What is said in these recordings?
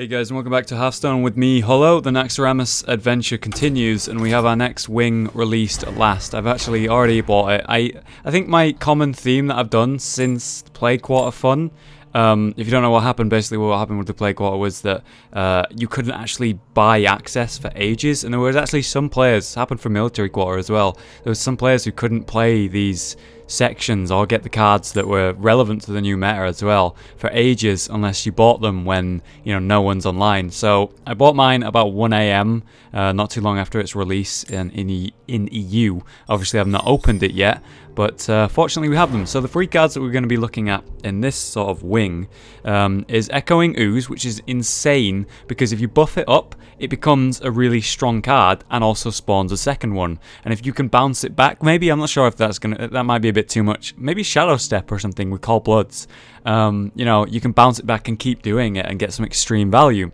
Hey guys, and welcome back to Hearthstone with me, Hollow. The Naxxramas adventure continues, and we have our next wing released at last. I've actually already bought it. I think my common theme that I've done since Plague Quarter Fun, if you don't know what happened, basically what happened with the Plague Quarter was that you couldn't actually buy access for ages, and there was actually some players, happened for Military Quarter as well, there was some players who couldn't play these sections or get the cards that were relevant to the new meta as well for ages unless you bought them when, you know, no one's online. So I bought mine about 1 AM, not too long after its release in EU. Obviously I've not opened it yet, but fortunately we have them. So the three cards that we're going to be looking at in this sort of wing is Echoing Ooze, which is insane because if you buff it up, it becomes a really strong card and also spawns a second one. And if you can bounce it back, maybe, I'm not sure if that might be a bit too much. Maybe Shadow Step or something with Cold Bloods. You know, you can bounce it back and keep doing it and get some extreme value.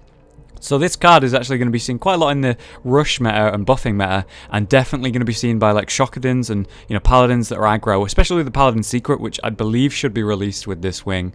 So this card is actually going to be seen quite a lot in the rush meta and buffing meta, and definitely going to be seen by like Shockadins and, you know, Paladins that are aggro, especially the Paladin Secret, which I believe should be released with this wing.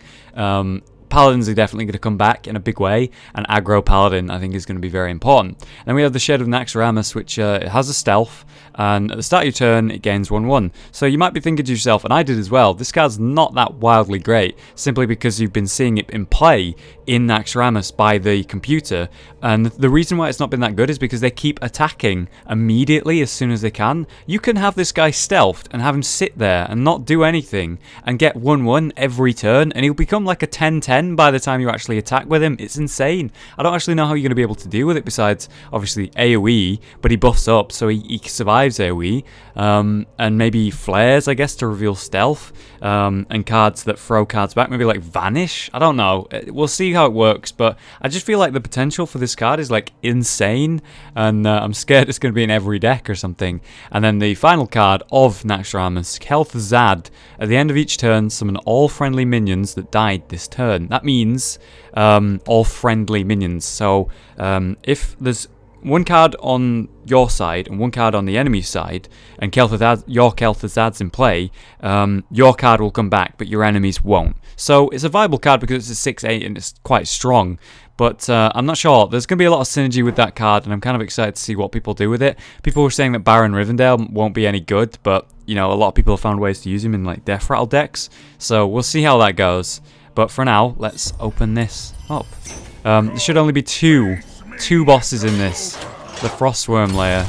Paladins are definitely going to come back in a big way, and aggro Paladin I think is going to be very important. Then we have the Shade of Naxxramas, which has a stealth, and at the start of your turn it gains 1/1. So you might be thinking to yourself, and I did as well, this card's not that wildly great, simply because you've been seeing it in play in Naxxramas by the computer, and the reason why it's not been that good is because they keep attacking immediately as soon as they can. You can have this guy stealthed and have him sit there and not do anything and get 1/1 every turn, and he'll become like a 10/10 by the time you actually attack with him. It's insane. I don't actually know how you're going to be able to deal with it besides obviously AoE, but he buffs up so he survives AoE, and maybe flares, I guess, to reveal stealth, and cards that throw cards back, maybe like Vanish. I don't know. We'll see how it works, but I just feel like the potential for this card is like insane, and I'm scared it's going to be in every deck or something. And then the final card of Naxxramas, Kel'Thuzad. At the end of each turn, summon all friendly minions that died this turn. That means all friendly minions. So if there's one card on your side and one card on the enemy side, and your Kel'Thuzad's in play, your card will come back, but your enemies won't. So it's a viable card because it's a 6/8 and it's quite strong. But I'm not sure. There's going to be a lot of synergy with that card, and I'm kind of excited to see what people do with it. People were saying that Baron Rivendell won't be any good, but, you know, a lot of people have found ways to use him in like Death Rattle decks. So we'll see how that goes. But for now, let's open this up. There should only be two bosses in this. The Frostwyrm Lair.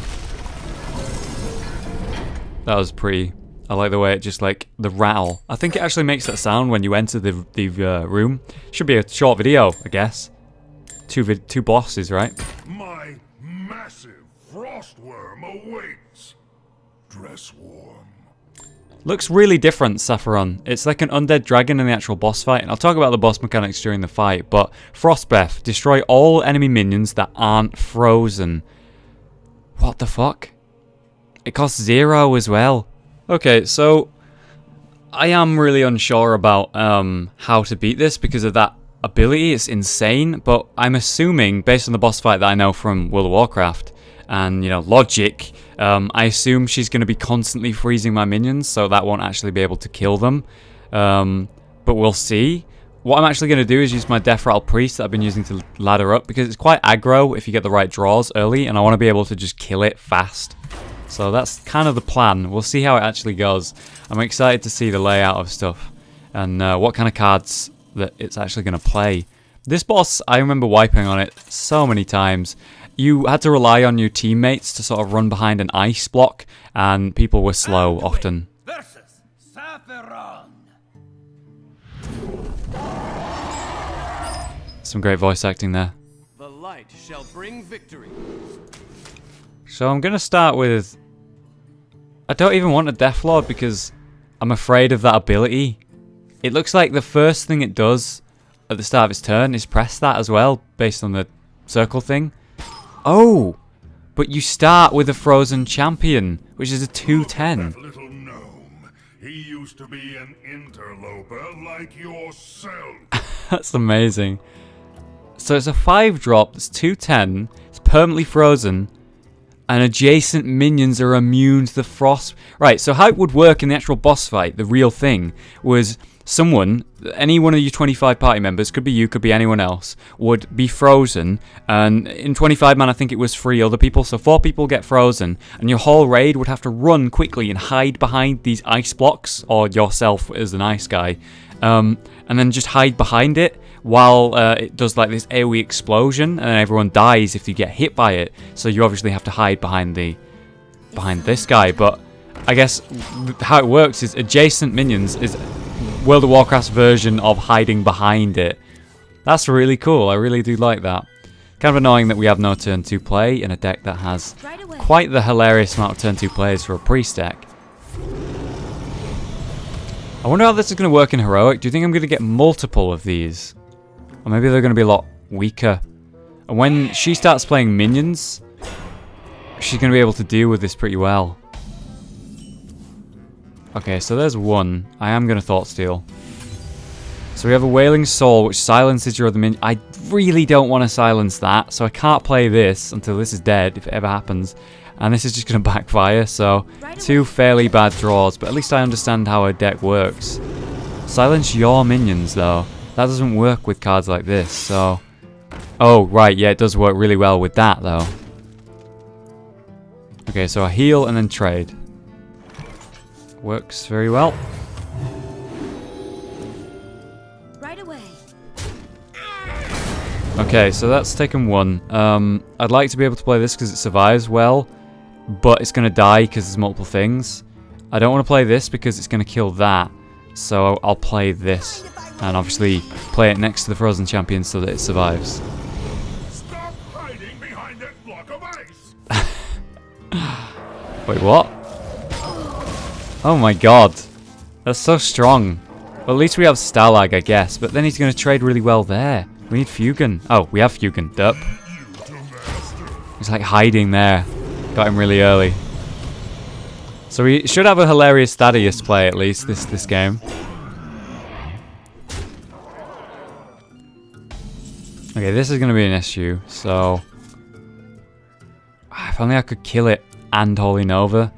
That was pretty. I like the way it just like the rattle. I think it actually makes that sound when you enter the room. Should be a short video, I guess. Two bosses, right? My massive Frostwyrm awaits. Dress warm. Looks really different, Sapphiron. It's like an undead dragon in the actual boss fight, and I'll talk about the boss mechanics during the fight, but Frost Breath. Destroy all enemy minions that aren't frozen. What the fuck? It costs 0 as well. Okay, so I am really unsure about how to beat this because of that ability. It's insane, but I'm assuming, based on the boss fight that I know from World of Warcraft, and, you know, logic, I assume she's going to be constantly freezing my minions, so that won't actually be able to kill them. But we'll see. What I'm actually going to do is use my Death Rattle Priest that I've been using to ladder up, because it's quite aggro if you get the right draws early, and I want to be able to just kill it fast. So that's kind of the plan. We'll see how it actually goes. I'm excited to see the layout of stuff, and what kind of cards that it's actually going to play. This boss, I remember wiping on it so many times. You had to rely on your teammates to sort of run behind an ice block, and people were slow often. Versus Sapphiron. Some great voice acting there. The light shall bring victory. So I'm going to start with... I don't even want a Deathlord because I'm afraid of that ability. It looks like the first thing it does at the start of its turn is press that as well, based on the circle thing. Oh, but you start with a frozen champion, which is a 2/10. That little gnome. He used to be an interloper like yourself. That's amazing. So it's a 5-drop, it's 2/10, it's permanently frozen, and adjacent minions are immune to the frost. Right, so how it would work in the actual boss fight, the real thing, was someone, any one of your 25 party members, could be you, could be anyone else, would be frozen, and in 25 man I think it was 3 other people, so 4 people get frozen, and your whole raid would have to run quickly and hide behind these ice blocks, or yourself as an ice guy, and then just hide behind it while it does like this AoE explosion, and then everyone dies if you get hit by it, so you obviously have to hide behind this guy. But I guess how it works is adjacent minions is World of Warcraft's version of hiding behind it. That's really cool. I really do like that. Kind of annoying that we have no turn 2 play in a deck that has quite the hilarious amount of turn 2 plays for a priest deck. I wonder how this is going to work in Heroic. Do you think I'm going to get multiple of these? Or maybe they're going to be a lot weaker. And when she starts playing minions, she's going to be able to deal with this pretty well. Okay, so there's one. I am going to Thought Steal. So we have a Wailing Soul, which silences your other minion. I really don't want to silence that, so I can't play this until this is dead, if it ever happens. And this is just going to backfire, so 2 fairly bad draws, but at least I understand how a deck works. Silence your minions, though. That doesn't work with cards like this, so... Oh, right, yeah, it does work really well with that, though. Okay, so I heal and then trade. Works very well. Right away. Okay, so that's taken 1. I'd like to be able to play this because it survives well, but it's going to die because there's multiple things. I don't want to play this because it's going to kill that, so I'll play this. And obviously play it next to the Frozen Champion so that it survives. Stop hiding behind that block of ice! Wait, what? Oh my god. That's so strong. Well, at least we have Stalag, I guess. But then he's going to trade really well there. We need Fugan. Oh, we have Fugan. Derp. He's like hiding there. Got him really early. So we should have a hilarious Thaddeus play at least this game. Okay, this is going to be an issue. So if only I could kill it and Holy Nova.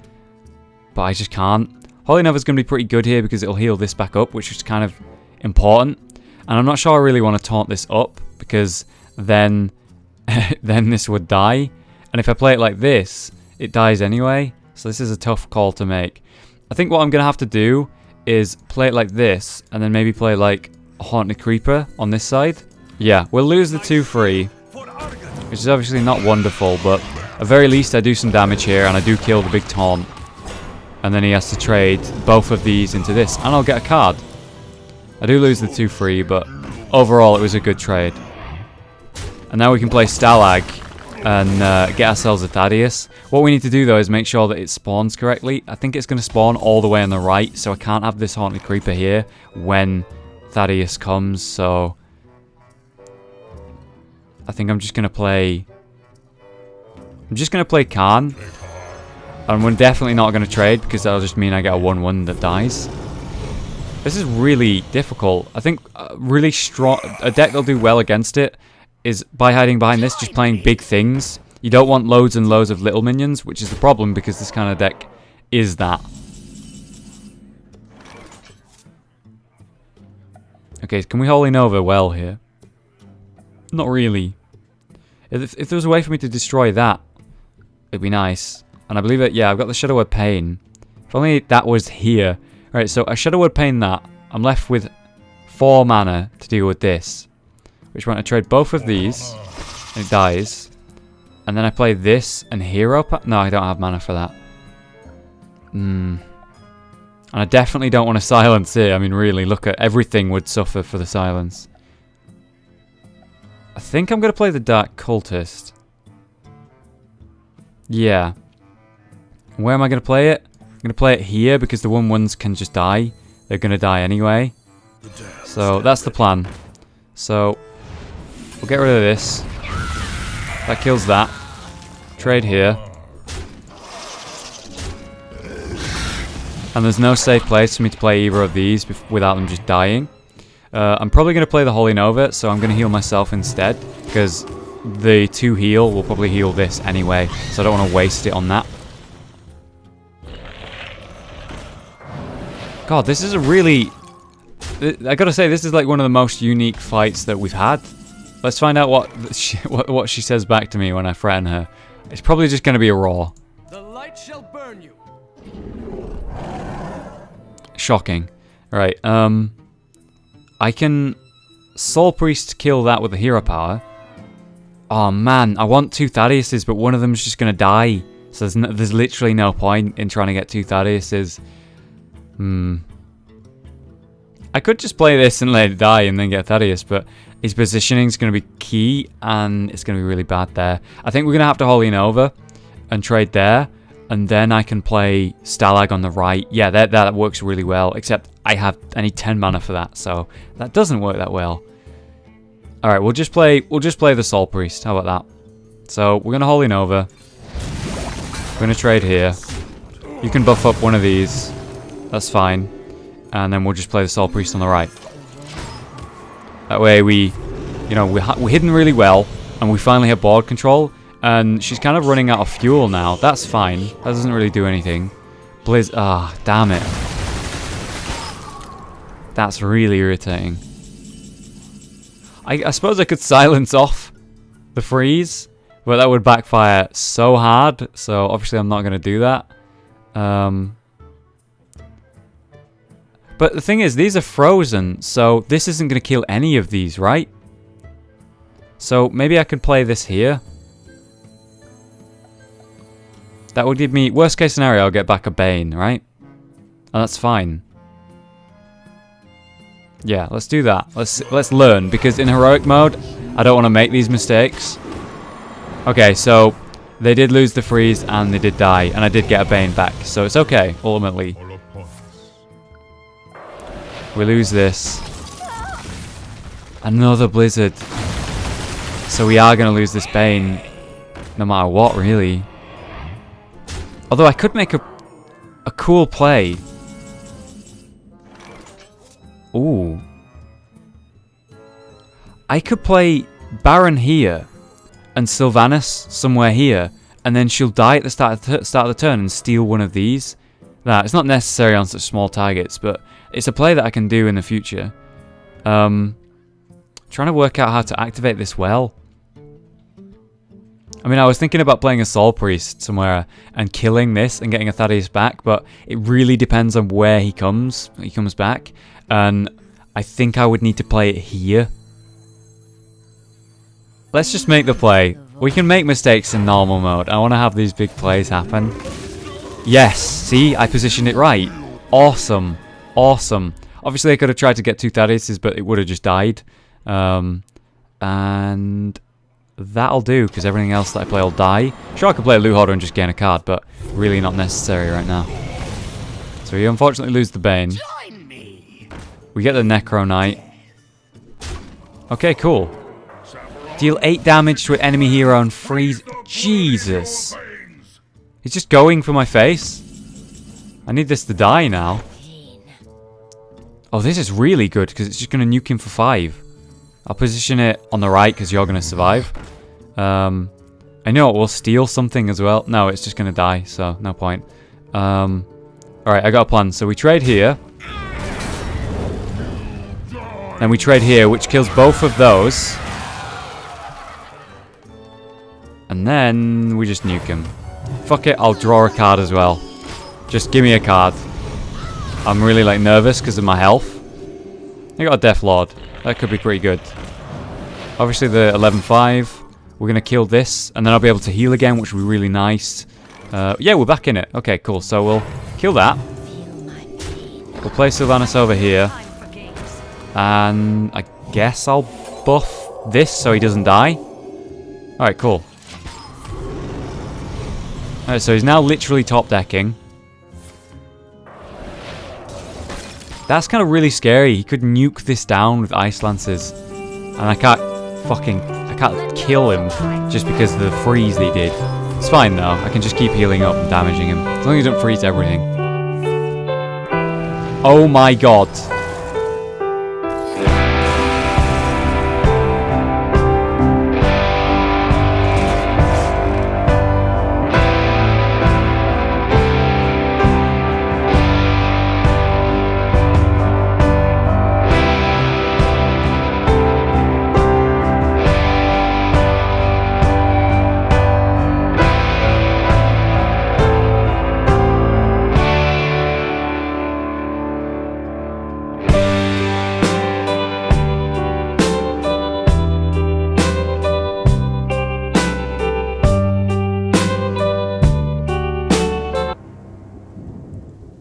But I just can't. Holy Nova's going to be pretty good here because it'll heal this back up, which is kind of important. And I'm not sure I really want to taunt this up because then this would die. And if I play it like this, it dies anyway. So this is a tough call to make. I think what I'm going to have to do is play it like this and then maybe play like a Haunted Creeper on this side. Yeah, we'll lose the 2-3, which is obviously not wonderful, but at very least I do some damage here and I do kill the big taunt. And then he has to trade both of these into this, and I'll get a card. I do lose the 2-3, but overall it was a good trade. And now we can play Stalag and get ourselves a Thaddeus. What we need to do though is make sure that it spawns correctly. I think it's going to spawn all the way on the right, so I can't have this Haunted Creeper here when Thaddeus comes, so... I think I'm just going to play... Khan. And we're definitely not going to trade because that'll just mean I get a 1-1 that dies. This is really difficult. I think really strong... A deck that'll do well against it is by hiding behind this, just playing big things. You don't want loads and loads of little minions, which is the problem because this kind of deck is that. Okay, can we Holy Nova well here? Not really. If there was a way for me to destroy that, it'd be nice. And I believe it, yeah, I've got the Shadow Word Pain. If only that was here. Alright, so I Shadow Word Pain that. I'm left with 4 mana to deal with this. Which when I trade both of these, and it dies. And then I play this and Hero No, I don't have mana for that. And I definitely don't want to silence here. I mean, really, look at everything would suffer for the silence. I think I'm going to play the Dark Cultist. Yeah. Where am I going to play it? I'm going to play it here because the 1/1s can just die. They're going to die anyway. So that's the plan. So we'll get rid of this. That kills that. Trade here. And there's no safe place for me to play either of these without them just dying. I'm probably going to play the Holy Nova, so I'm going to heal myself instead, because the 2 heal will probably heal this anyway, so I don't want to waste it on that. God, this is a really I gotta say, this is like one of the most unique fights that we've had. Let's find out what she says back to me when I threaten her. It's probably just gonna be a raw. The light shall burn you. Shocking. Alright, I can Soul Priest kill that with the hero power. Oh man, I want 2 Thaddiuses, but one of them's just gonna die. So there's literally no point in trying to get 2 Thaddiuses. I could just play this and let it die and then get Thaddeus, but his positioning is going to be key and it's going to be really bad there. I think we're going to have to Holy Nova and trade there, and then I can play Stalag on the right. Yeah, that works really well, except I need 10 mana for that, so that doesn't work that well. Alright, we'll just play the Soul Priest. How about that? So we're going to Holy Nova. We're going to trade here. You can buff up one of these. That's fine. And then we'll just play the Soul Priest on the right. That way we're hidden really well, and we finally have board control. And she's kind of running out of fuel now. That's fine. That doesn't really do anything. Blizz, damn it. That's really irritating. I suppose I could silence off the freeze, but that would backfire so hard. So obviously I'm not going to do that. But the thing is, these are frozen, so this isn't going to kill any of these, right? So maybe I could play this here. That would give me, worst case scenario, I'll get back a Bane, right? And that's fine. Yeah, let's do that. Let's learn, because in heroic mode, I don't want to make these mistakes. Okay, so they did lose the freeze and they did die, and I did get a Bane back, so it's okay, ultimately. We lose this. Another Blizzard. So we are going to lose this Bane, no matter what, really. Although I could make a cool play. Ooh. I could play Baron here and Sylvanas somewhere here, and then she'll die at the start of the turn and steal one of these. It's not necessary on such small targets, but it's a play that I can do in the future. Trying to work out how to activate this well. I mean, I was thinking about playing a Soul Priest somewhere and killing this and getting a Thaddeus back, but it really depends on where he comes back. And I think I would need to play it here. Let's just make the play. We can make mistakes in normal mode. I want to have these big plays happen. Yes, see? I positioned it right. Awesome. Awesome. Obviously, I could have tried to get 2 Thaddiuses, but it would have just died. And that'll do, because everything else that I play will die. Sure, I could play a Loot Hoarder and just gain a card, but really not necessary right now. So we unfortunately lose the Bane. We get the Necro Knight. Okay, cool. Deal 8 damage to an enemy hero and freeze. Jesus. He's just going for my face. I need this to die now. Oh, this is really good, because it's just going to nuke him for 5. I'll position it on the right, because you're going to survive. I know it will steal something as well. No, it's just going to die, so no point. Alright, I got a plan. So we trade here. Then we trade here, which kills both of those. And then we just nuke him. Fuck it, I'll draw a card as well. Just give me a card. I'm really nervous because of my health. I got a Death Lord. That could be pretty good. Obviously the 11-5. We're going to kill this, and then I'll be able to heal again, which will be really nice. Yeah, we're back in it. Okay, cool. So we'll kill that. We'll play Sylvanas over here. And I guess I'll buff this so he doesn't die. Alright, cool. Alright, so he's now literally top decking. That's kind of really scary. He could nuke this down with Ice Lances. And I can't kill him just because of the freeze they did. It's fine though. I can just keep healing up and damaging him. As long as he don't freeze everything. Oh my god.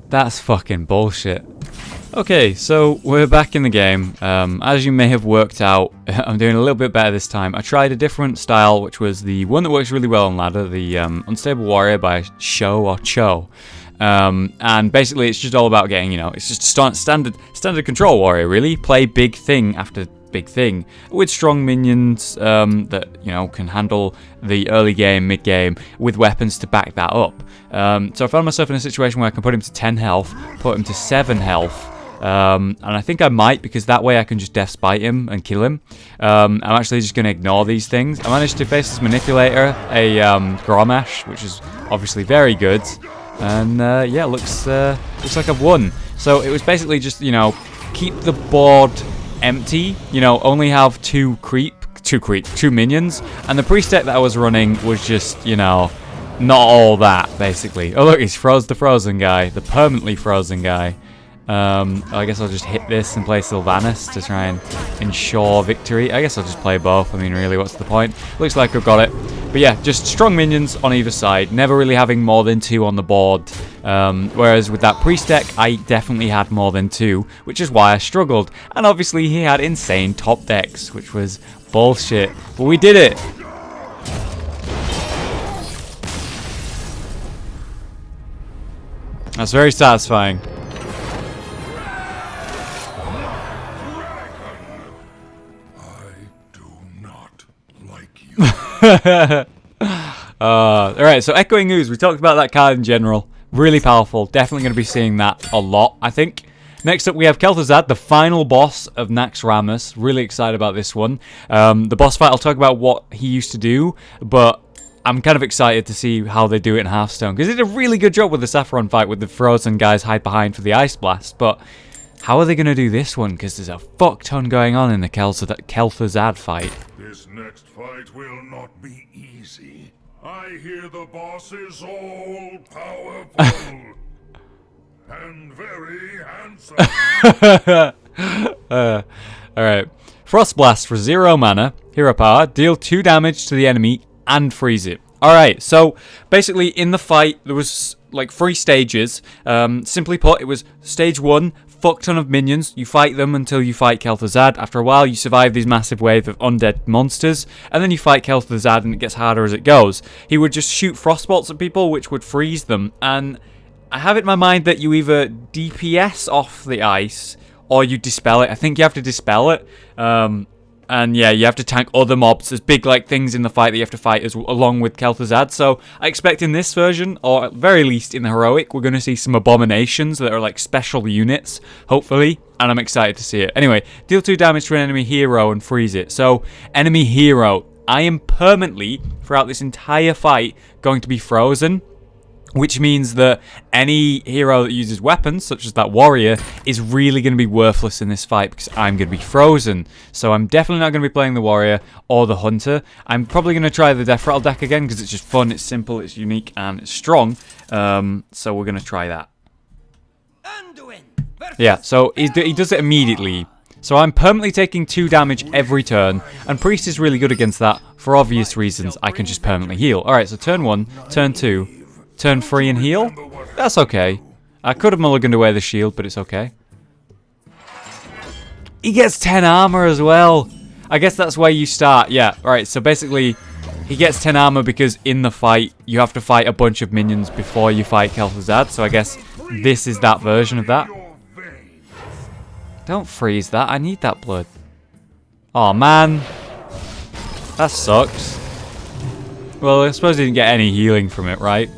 That's fucking bullshit. Okay, so we're back in the game. As you may have worked out, I'm doing a little bit better this time. I tried a different style, which was the one that works really well on ladder, the Unstable Warrior by Cho. And basically it's just all about getting, you know, it's just standard control warrior, really. Play big thing after big thing with strong minions that, you know, can handle the early game, mid game with weapons to back that up. So I found myself in a situation where I can put him to 10 health, put him to 7 health, and I think I might, because that way I can just death spite him and kill him. I'm actually just going to ignore these things. I managed to face this manipulator, a Grommash, which is obviously very good. And yeah, looks like I've won. So it was basically just, you know, keep the board empty, you know, only have two minions, and the priest deck that I was running was just, you know, not all that, basically. Oh look, he's the frozen guy, the permanently frozen guy. I guess I'll just hit this and play Sylvanas to try and ensure victory. I guess I'll just play both. I mean, really, what's the point? Looks like I've got it. But yeah, just strong minions on either side. Never really having more than 2 on the board. Whereas with that priest deck, I definitely had more than 2, which is why I struggled. And obviously he had insane top decks, which was bullshit. But we did it! That's very satisfying. Alright, so Echoing Ooze, we talked about that card in general. Really powerful. Definitely going to be seeing that a lot, I think. Next up, we have Kel'Thuzad, the final boss of Naxxramas. Really excited about this one. The boss fight, I'll talk about what he used to do, but I'm kind of excited to see how they do it in Hearthstone, because they did a really good job with the Sapphiron fight with the frozen guys hide behind for the Ice Blast, but how are they going to do this one? Because there's a fuck ton going on in the Kel'Thuzad fight. This next fight will not be easy. I hear the boss is all powerful and very handsome. Alright. Frost Blast for 0 mana, hero power, deal 2 damage to the enemy and freeze it. Alright, so basically in the fight there was like 3 stages. Simply put, it was stage 1, fuck ton of minions. You fight them until you fight Kel'Thuzad. After a while, you survive these massive wave of undead monsters, and then you fight Kel'Thuzad, and it gets harder as it goes. He would just shoot frost bolts at people, which would freeze them. And I have it in my mind that you either DPS off the ice or you dispel it. I think you have to dispel it. And yeah, you have to tank other mobs. There's big like things in the fight that you have to fight along with Kel'Thuzad. So I expect in this version, or at very least in the heroic, we're going to see some abominations that are like special units, hopefully. And I'm excited to see it. Anyway, deal 2 damage to an enemy hero and freeze it. So enemy hero, I am permanently throughout this entire fight going to be frozen. Which means that any hero that uses weapons, such as that warrior, is really going to be worthless in this fight because I'm going to be frozen. So I'm definitely not going to be playing the warrior or the hunter. I'm probably going to try the Death Rattle deck again because it's just fun, it's simple, it's unique, and it's strong. So we're going to try that. Yeah, so he does it immediately. So I'm permanently taking 2 damage every turn, and Priest is really good against that for obvious reasons. I can just permanently heal. Alright, so turn 1, turn 2... Turn 3 and heal? That's okay. I could have mulliganed away the shield, but it's okay. He gets 10 armor as well. I guess that's where you start. Yeah, right. So basically, he gets 10 armor because in the fight, you have to fight a bunch of minions before you fight Kel'Thuzad. So I guess this is that version of that. Don't freeze that. I need that blood. Oh man. That sucks. Well, I suppose he didn't get any healing from it, right?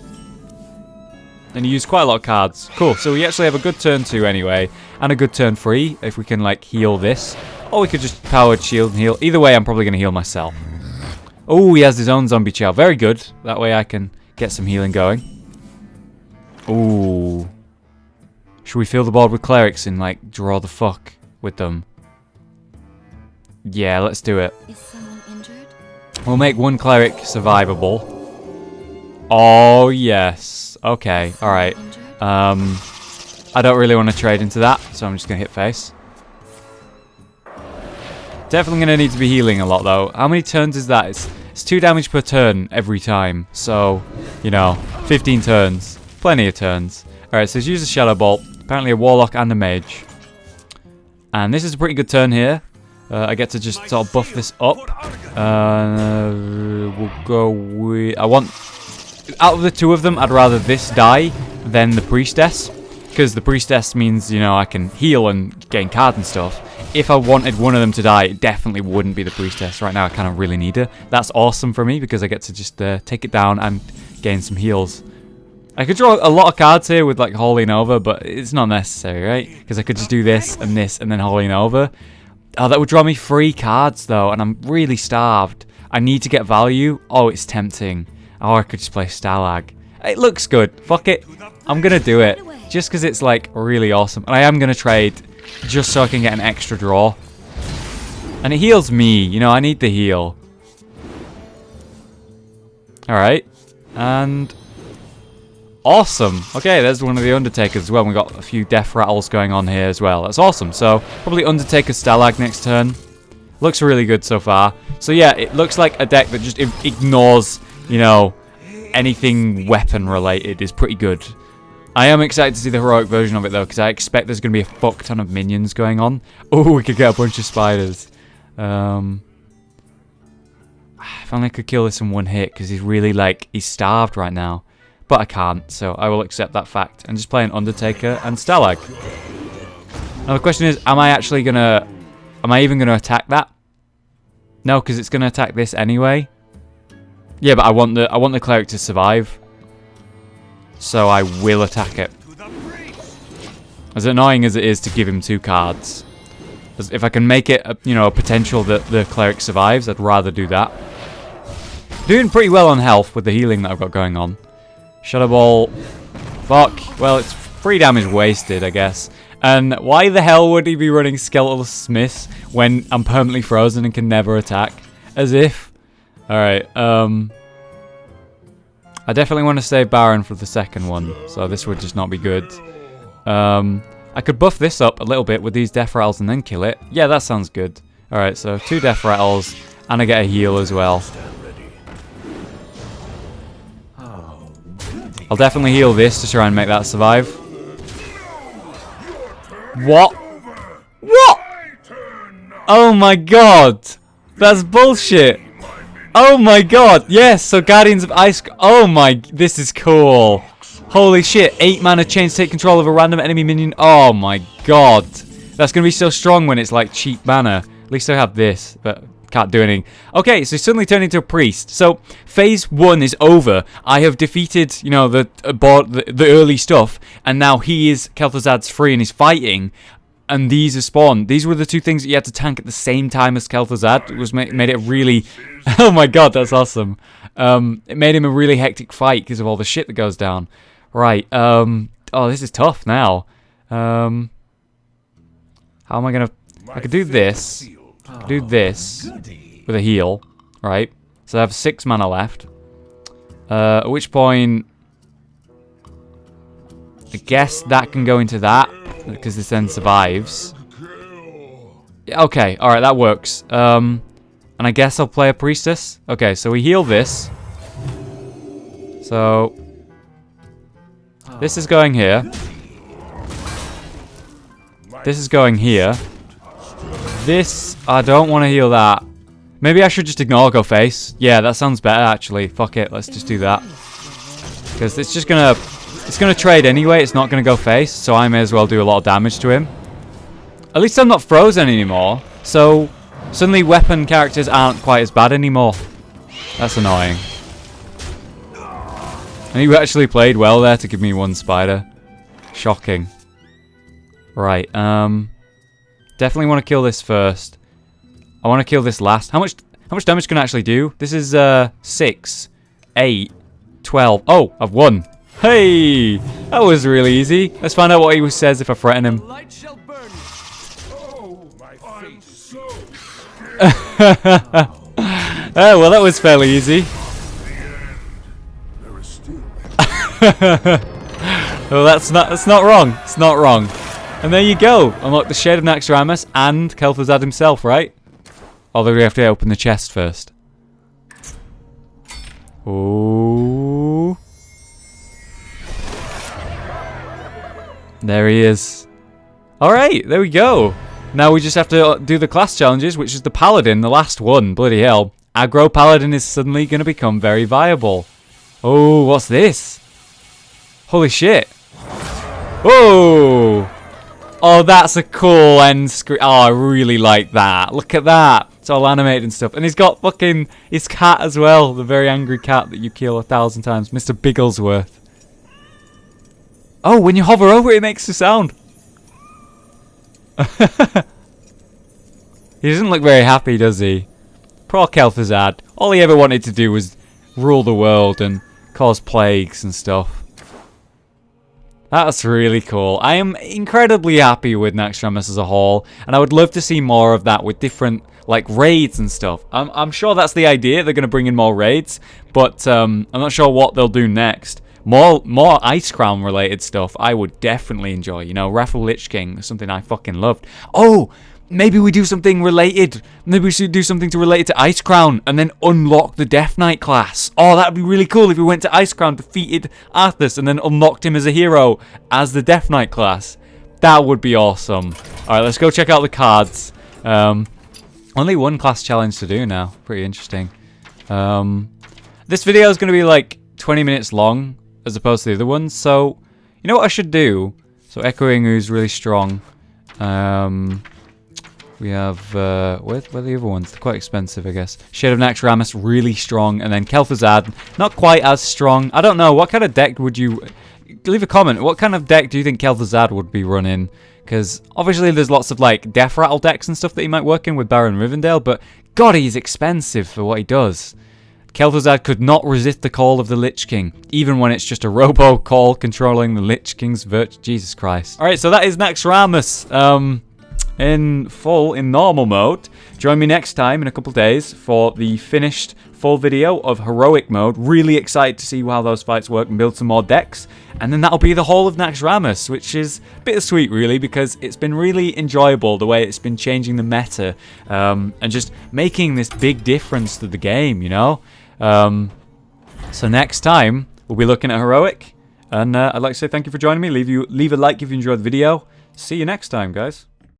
And he used quite a lot of cards. Cool, so we actually have a good turn 2 anyway, and a good turn 3 if we can like heal this. Or we could just powered shield and heal. Either way, I'm probably going to heal myself. Oh, he has his own zombie chow. Very good. That way I can get some healing going. Ooh. Should we fill the board with clerics and like draw the fuck with them? Yeah, let's do it. Is someone injured? We'll make 1 cleric survivable. Oh, yes. Okay, alright. I don't really want to trade into that, so I'm just going to hit face. Definitely going to need to be healing a lot, though. How many turns is that? It's 2 damage per turn every time. So, you know, 15 turns. Plenty of turns. Alright, so he's used a Shadow Bolt. Apparently a Warlock and a Mage. And this is a pretty good turn here. I get to just sort of buff this up. We'll go with... out of the two of them, I'd rather this die than the Priestess. Because the Priestess means, you know, I can heal and gain cards and stuff. If I wanted one of them to die, it definitely wouldn't be the Priestess. Right now, I kind of really need her. That's awesome for me because I get to just take it down and gain some heals. I could draw a lot of cards here with, like, Hollowing Over, but it's not necessary, right? Because I could just do this, and then Hollowing Over. Oh, that would draw me 3 cards, though, and I'm really starved. I need to get value. Oh, it's tempting. Or I could just play Stalag. It looks good. Fuck it. I'm going to do it. Just because it's, like, really awesome. And I am going to trade just so I can get an extra draw. And it heals me. You know, I need the heal. Alright. And... awesome. Okay, there's one of the Undertakers as well. We've got a few Death Rattles going on here as well. That's awesome. So, probably Undertaker Stalag next turn. Looks really good so far. So yeah, it looks like a deck that just ignores, you know, anything weapon related is pretty good. I am excited to see the heroic version of it though, because I expect there's going to be a fuck ton of minions going on. Oh, we could get a bunch of spiders. If only I could kill this in one hit, because he's really, like, he's starved right now. But I can't, so I will accept that fact and just play an Undertaker and Stalag. Now the question is, am I even gonna attack that? No, because it's gonna attack this anyway. Yeah, but I want the cleric to survive. So I will attack it. As annoying as it is to give him 2 cards. If I can make it, you know, a potential that the cleric survives, I'd rather do that. Doing pretty well on health with the healing that I've got going on. Shadow Ball. Fuck. Well, it's 3 damage wasted, I guess. And why the hell would he be running Skeletal Smiths when I'm permanently frozen and can never attack? As if. Alright, I definitely want to save Baron for the second one, so this would just not be good. I could buff this up a little bit with these Death Rattles and then kill it. Yeah, that sounds good. Alright, so 2 Death Rattles, and I get a heal as well. I'll definitely heal this to try and make that survive. What? What? Oh my god! That's bullshit! Oh my god! Yes, so Guardians of Ice... oh my... this is cool. Holy shit, 8 mana chains take control of a random enemy minion. Oh my god. That's going to be so strong when it's like cheap mana. At least I have this, but... can't do anything. Okay, so he's suddenly turned into a priest. So phase 1 is over. I have defeated, you know, the early stuff, and now he is Kel'Thuzad's free and he's fighting. And these are spawned. These were the 2 things that you had to tank at the same time as Kel'Thuzad. It was made it really. Oh my god, that's awesome. It made him a really hectic fight because of all the shit that goes down. Right. Oh, this is tough now. How am I gonna? I could do this. Do this with a heal, right? So I have 6 mana left. At which point, I guess that can go into that because this then survives. Okay, all right, that works. And I guess I'll play a priestess. Okay, so we heal this. So this is going here. This is going here. This, I don't want to heal that. Maybe I should just ignore go face. Yeah, that sounds better actually. Fuck it, let's just do that. Because it's just gonna, it's gonna trade anyway. It's not gonna go face, so I may as well do a lot of damage to him. At least I'm not frozen anymore. So suddenly weapon characters aren't quite as bad anymore. That's annoying. And you actually played well there to give me 1 spider. Shocking. Right, definitely want to kill this first. I want to kill this last. How much damage can I actually do? This is 6, 8, 12. Oh, I've won. Hey! That was really easy. Let's find out what he says if I threaten him. Light shall burn you. Oh, my face. Oh, well, that was fairly easy. There is still Well, that's not wrong. It's not wrong. And there you go. Unlock the Shade of Naxxramas and Kel'Thuzad himself, right? Although we have to open the chest first. Ooh. There he is. Alright, there we go. Now we just have to do the class challenges, which is the Paladin, the last one. Bloody hell. Aggro Paladin is suddenly going to become very viable. Oh, what's this? Holy shit. Whoa! Oh, that's a cool end screen. Oh, I really like that. Look at that. It's all animated and stuff. And he's got fucking his cat as well. The very angry cat that you kill 1,000 times. Mr. Bigglesworth. Oh, when you hover over it, it makes a sound. He doesn't look very happy, does he? Poor Kel'Thuzad. All he ever wanted to do was rule the world and cause plagues and stuff. That's really cool. I am incredibly happy with Naxxramas as a whole, and I would love to see more of that with different, like, raids and stuff. I'm sure that's the idea. They're going to bring in more raids, but I'm not sure what they'll do next. More Ice Crown related stuff I would definitely enjoy. You know, Raffle Lich King is something I fucking loved. Oh, maybe we do something related. Maybe we should do something to relate to Ice Crown and then unlock the Death Knight class. Oh, that'd be really cool if we went to Ice Crown, defeated Arthas, and then unlocked him as a hero as the Death Knight class. That would be awesome. Alright, let's go check out the cards. Only one class challenge to do now. Pretty interesting. This video is going to be like 20 minutes long as opposed to the other ones. So, you know what I should do? So, Echoing Ooze really strong. We have, where are the other ones? They're quite expensive, I guess. Shade of Naxxramas, really strong. And then Kel'Thuzad, not quite as strong. I don't know. What kind of deck would you... Leave a comment. What kind of deck do you think Kel'Thuzad would be running? Because obviously there's lots of, like, Death Rattle decks and stuff that he might work in with Baron Rivendell. But, God, he's expensive for what he does. Kel'Thuzad could not resist the call of the Lich King, even when it's just a robo call controlling the Lich King's virtue. Jesus Christ. Alright, so that is Naxxramas. In normal mode. Join me next time in a couple days for the finished full video of heroic mode. Really excited to see how those fights work and build some more decks. And then that'll be the whole of Naxxramas, which is bittersweet really, because it's been really enjoyable the way it's been changing the meta and just making this big difference to the game, you know? So next time we'll be looking at heroic, and I'd like to say thank you for joining me. Leave a like if you enjoyed the video. See you next time, guys.